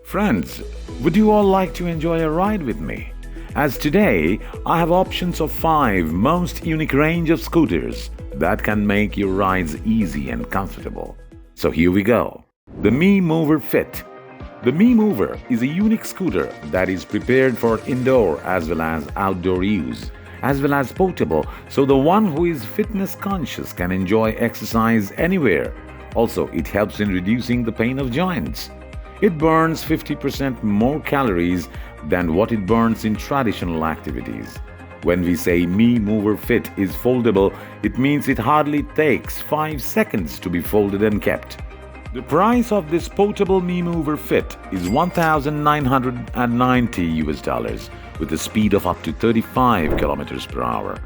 Friends, would you all like to enjoy a ride with me? As today, I have options of 5 most unique range of scooters that can make your rides easy and comfortable. So here we go. The Mi Mover Fit. The Mi Mover is a unique scooter that is prepared for indoor as well as outdoor use, as well as portable, so the one who is fitness conscious can enjoy exercise anywhere. Also, it helps in reducing the pain of joints. It burns 50% more calories than what it burns in traditional activities. When we say Mi Mover Fit is foldable, it means it hardly takes 5 seconds to be folded and kept. The price of this portable Mi Mover Fit is $1,990 with a speed of up to 35 kilometers per hour.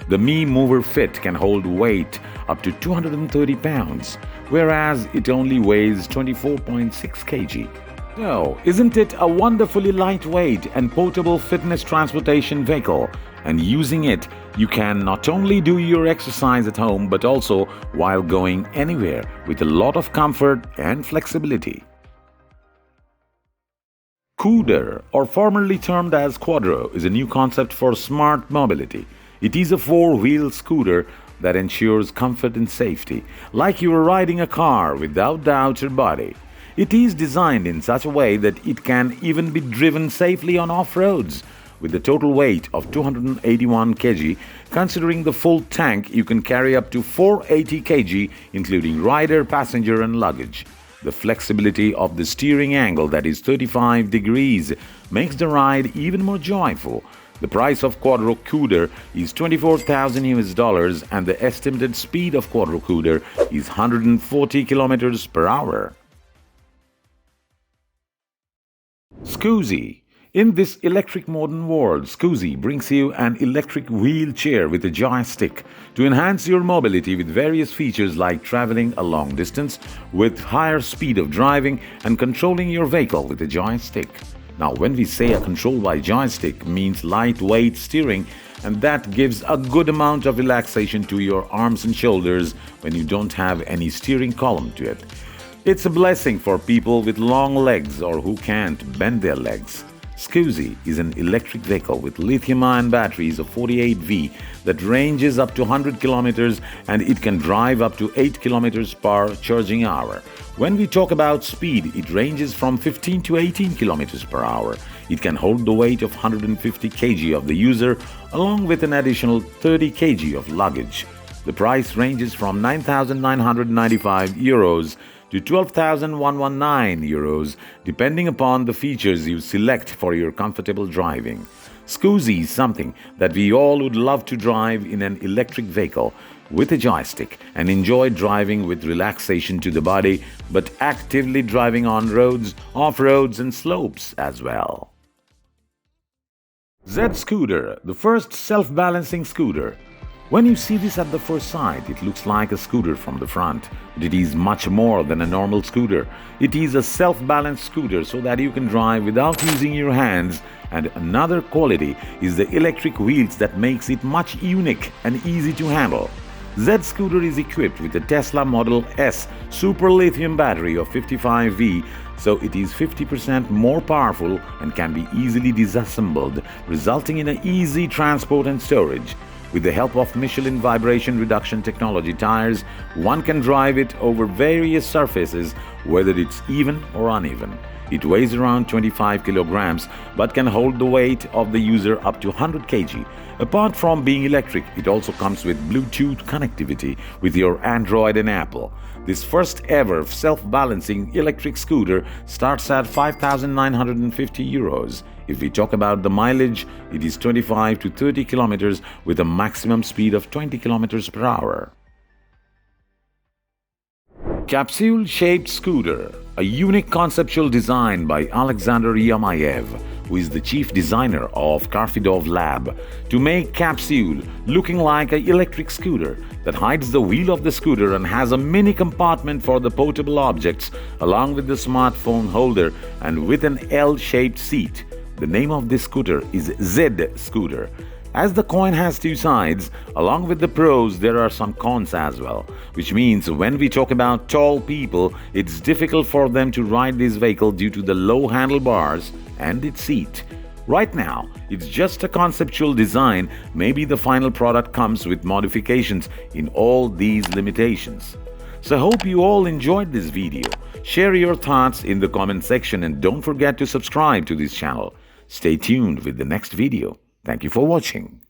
The Mi Mover Fit can hold weight up to 230 pounds, whereas it only weighs 24.6 kg. So, isn't it a wonderfully lightweight and portable fitness transportation vehicle? And using it, you can not only do your exercise at home but also while going anywhere with a lot of comfort and flexibility. QUADRO, or formerly termed as QUADRO, is a new concept for smart mobility. It is a 4-wheel scooter that ensures comfort and safety, like you are riding a car without the outer body. It is designed in such a way that it can even be driven safely on off-roads. With a total weight of 281 kg, considering the full tank, you can carry up to 480 kg, including rider, passenger and luggage. The flexibility of the steering angle, that is 35 degrees, makes the ride even more joyful. The price of QUADRO is $24,000 and the estimated speed of QUADRO is 140 kilometers per hour. Scoozy. In this electric modern world, Scoozy brings you an electric wheelchair with a joystick to enhance your mobility with various features like traveling a long distance with higher speed of driving and controlling your vehicle with a joystick. Now, when we say a control by joystick means lightweight steering, and that gives a good amount of relaxation to your arms and shoulders when you don't have any steering column to it. It's a blessing for people with long legs or who can't bend their legs. Scoozy is an electric vehicle with lithium-ion batteries of 48V that ranges up to 100 kilometers and it can drive up to 8 kilometers per charging hour. When we talk about speed, it ranges from 15 to 18 kilometers per hour. It can hold the weight of 150 kg of the user along with an additional 30 kg of luggage. The price ranges from €9,995 to €12,119 depending upon the features you select for your comfortable driving. Scoozy is something that we all would love to drive in an electric vehicle with a joystick and enjoy driving with relaxation to the body, but actively driving on roads, off-roads and slopes as well. Z Scooter, the first self-balancing scooter. When you see this at the first sight, it looks like a scooter from the front, but it is much more than a normal scooter. It is a self-balanced scooter so that you can drive without using your hands, and another quality is the electric wheels that makes it much unique and easy to handle. Z Scooter is equipped with a Tesla Model S Super Lithium battery of 55V, so it is 50% more powerful and can be easily disassembled, resulting in an easy transport and storage. With the help of Michelin vibration reduction technology tires, one can drive it over various surfaces, whether it's even or uneven. It weighs around 25 kilograms but can hold the weight of the user up to 100 kg. Apart from being electric, it also comes with Bluetooth connectivity with your Android and Apple. This first ever self-balancing electric scooter starts at €5,950. If we talk about the mileage, it is 25 to 30 kilometers with a maximum speed of 20 kilometers per hour. Capsule-shaped scooter, a unique conceptual design by Alexander Yamayev, who is the chief designer of Karfidov Lab, to make Capsule looking like an electric scooter that hides the wheel of the scooter and has a mini compartment for the portable objects along with the smartphone holder and with an L-shaped seat. The name of this scooter is Z Scooter. As the coin has two sides, along with the pros, there are some cons as well. Which means when we talk about tall people, it's difficult for them to ride this vehicle due to the low handlebars and its seat. Right now, it's just a conceptual design. Maybe the final product comes with modifications in all these limitations. So I hope you all enjoyed this video. Share your thoughts in the comment section and don't forget to subscribe to this channel. Stay tuned with the next video. Thank you for watching.